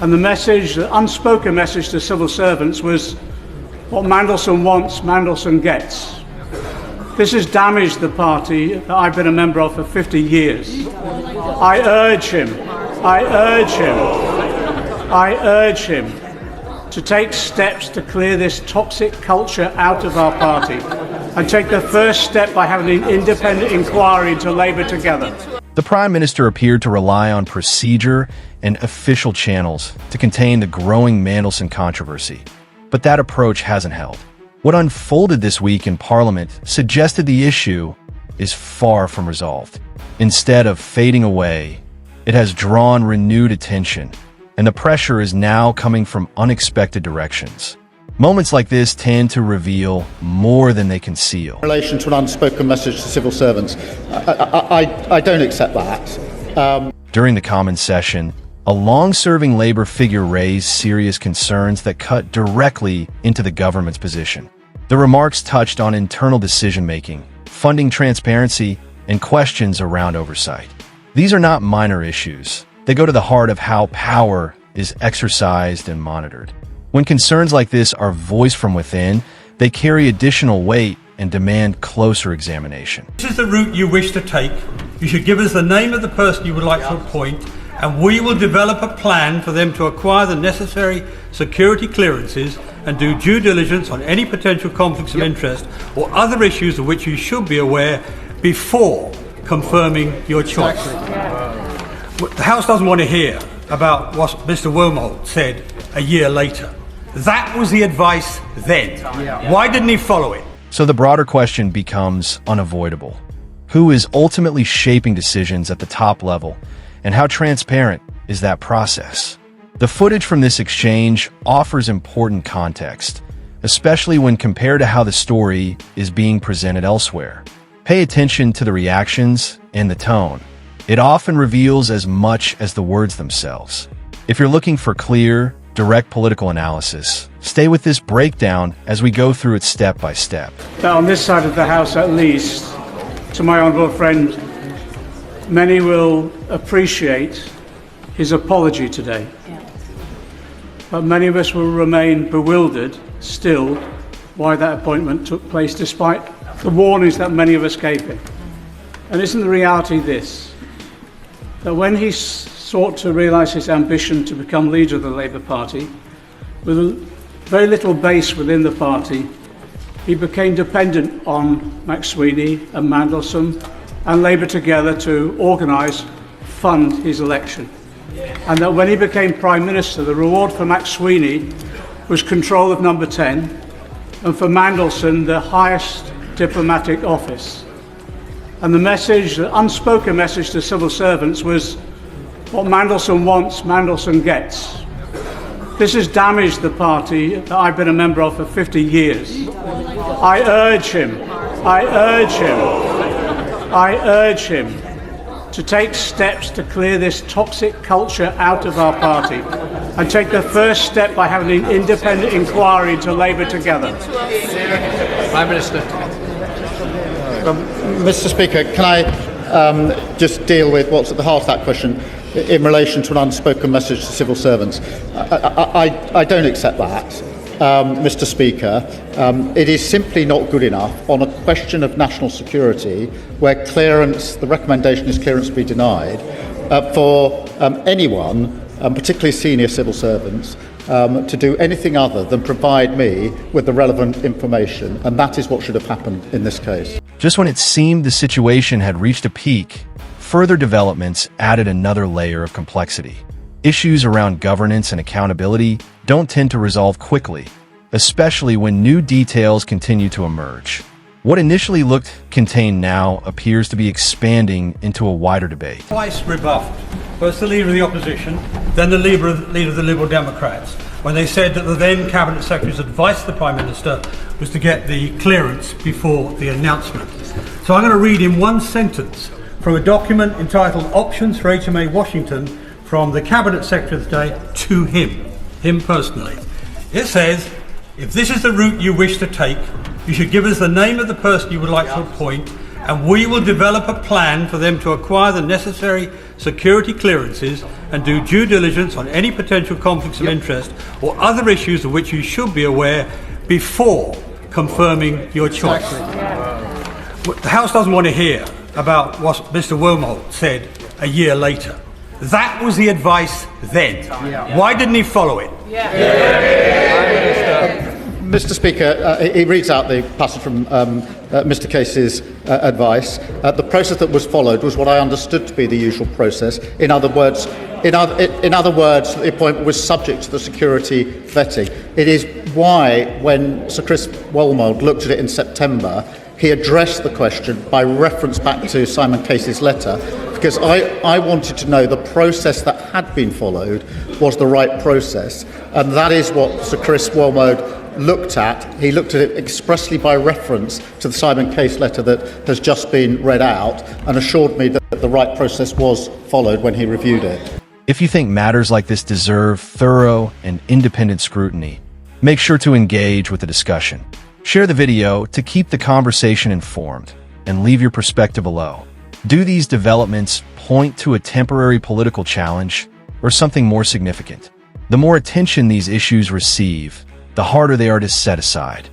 And the message, the unspoken message to civil servants was, what Mandelson wants, Mandelson gets. This has damaged the party that I've been a member of for 50 years. I urge him to take steps to clear this toxic culture out of our party and take the first step by having an independent inquiry into Labour Together. The Prime Minister appeared to rely on procedure and official channels to contain the growing Mandelson controversy. But that approach hasn't held. What unfolded this week in Parliament suggested the issue is far from resolved. Instead of fading away, it has drawn renewed attention, and the pressure is now coming from unexpected directions. Moments like this tend to reveal more than they conceal. In relation to an unspoken message to civil servants, I don't accept that. During the Commons session, a long-serving Labour figure raised serious concerns that cut directly into the government's position. The remarks touched on internal decision-making, funding transparency, and questions around oversight. These are not minor issues. They go to the heart of how power is exercised and monitored. When concerns like this are voiced from within, they carry additional weight and demand closer examination. This is the route you wish to take. You should give us the name of the person you would like to appoint, and we will develop a plan for them to acquire the necessary security clearances and do due diligence on any potential conflicts of interest or other issues of which you should be aware before confirming your choice. The House doesn't want to hear about what Mr. Wormholt said a year later. That was the advice then. Why didn't he follow it? So the broader question becomes unavoidable. Who is ultimately shaping decisions at the top level, and how transparent is that process? The footage from this exchange offers important context, especially when compared to how the story is being presented elsewhere. Pay attention to the reactions and the tone. It often reveals as much as the words themselves. If you're looking for clear, direct political analysis, stay with this breakdown as we go through it step by step. Now, on this side of the House at least, to my honourable friend, many will appreciate his apology today. But many of us will remain bewildered still why that appointment took place despite the warnings that many of us gave him. And isn't the reality this, that when he sought to realise his ambition to become leader of the Labour Party, with very little base within the party, he became dependent on McSweeney and Mandelson and Labour Together to organise, fund his election. And that when he became Prime Minister, the reward for McSweeney was control of Number 10, and for Mandelson, the highest diplomatic office. And the message, the unspoken message to civil servants was, what Mandelson wants, Mandelson gets. This has damaged the party that I've been a member of for 50 years. I urge him to take steps to clear this toxic culture out of our party and take the first step by having an independent inquiry into Labour Together. Prime Minister. Mr. Speaker, can I just deal with what's at the heart of that question in relation to an unspoken message to civil servants? I don't accept that, Mr. Speaker. It is simply not good enough on a question of national security where clearance, the recommendation is clearance be denied, for anyone, particularly senior civil servants, to do anything other than provide me with the relevant information, and that is what should have happened in this case. Just when it seemed the situation had reached a peak, further developments added another layer of complexity. Issues around governance and accountability don't tend to resolve quickly, especially when new details continue to emerge. What initially looked contained now appears to be expanding into a wider debate. Twice rebuffed. First the Leader of the Opposition, then the Leader of the Liberal Democrats, when they said that the then Cabinet Secretary's advice to the Prime Minister was to get the clearance before the announcement. So I'm going to read in one sentence from a document entitled Options for HMA Washington from the Cabinet Secretary of the day to him personally. It says, if this is the route you wish to take, you should give us the name of the person you would like to appoint, and we will develop a plan for them to acquire the necessary security clearances and do due diligence on any potential conflicts of interest or other issues of which you should be aware before confirming your choice. The House doesn't want to hear about what Mr. Wormholt said a year later. That was the advice then. Why didn't he follow it? Mr. Speaker, he reads out the passage from Mr. Case's advice. The process that was followed was what I understood to be the usual process. In other words, the appointment was subject to the security vetting. It is why, when Sir Chris Wormholt looked at it in September, he addressed the question by reference back to Simon Case's letter, because I wanted to know the process that had been followed was the right process, and that is what Sir Chris Wormholt looked at. He looked at it expressly by reference to the Simon Case letter that has just been read out, and assured me that the right process was followed when he reviewed it. If you think matters like this deserve thorough and independent scrutiny, make sure to engage with the discussion. Share the video to keep the conversation informed, and leave your perspective below. Do these developments point to a temporary political challenge or something more significant? The more attention these issues receive, the harder they are to set aside.